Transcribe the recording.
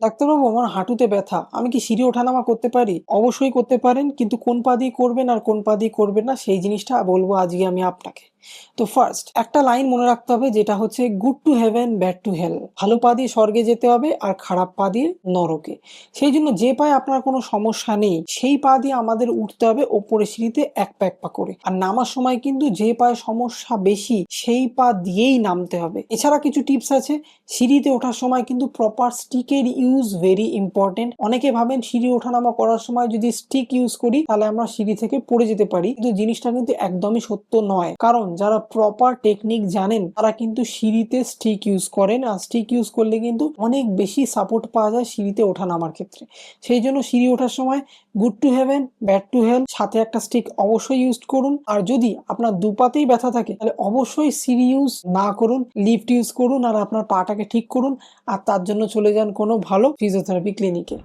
ডাক্তারবাবু, আমার হাঁটুতে ব্যথা, আমি কি সিঁড়ি ওঠানামা করতে পারি? অবশ্যই করতে পারেন, কিন্তু কোন পা দিয়ে করবেন আর কোন পা দিয়ে করবেন না সেই জিনিসটা বলবো আজকে আমি আপনাকে। তো ফার্স্ট একটা লাইন মনে রাখতে হবে, যেটা হচ্ছে good to heaven bad to hell. ভালো পা দিয়ে স্বর্গে যেতে হবে আর খারাপ পা দিয়ে নরকে। সেই জন্য যে পায়ে আপনার কোনো সমস্যা নেই সেই পা দিয়ে আমাদের উঠতে হবে ওপরে সিঁড়িতে এক পা এক পা করে, আর নামার সময় কিন্তু যে পায়ে সমস্যা বেশি সেই পা দিয়েই নামতে হবে। এছাড়া কিছু টিপস আছে। সিঁড়িতে ওঠার সময় কিন্তু প্রপার স্টিকের ইউজ ভেরি ইম্পর্টেন্ট। অনেকে ভাবেন সিঁড়ি ওঠানামা করার সময় যদি স্টিক ইউজ করি তাহলে আমরা সিঁড়ি থেকে পড়ে যেতে পারি, কিন্তু জিনিসটা কিন্তু একদমই সত্য নয়। কারণ যারা প্রপার টেকনিক জানেন তারা কিন্তু সিঁড়িতে স্টিক ইউজ করেন, আর স্টিক ইউজ করলে কিন্তু অনেক বেশি সাপোর্ট পাওয়া যায় সিঁড়িতে ওঠানামার ক্ষেত্রে। সেই জন্য সিঁড়ি ওঠার সময় good to heaven bad to hell সাথে একটা স্টিক অবশ্যই ইউজ করুন। আর যদি আপনার দুপাতেই ব্যথা থাকে তাহলে অবশ্যই সিঁড়ি ইউজ না করুন, লিফট ইউজ করুন আর আপনার পাটাকে ঠিক করুন। আর তার জন্য চলে যান কোনো ভালো ফিজিওথেরাপি ক্লিনিকে।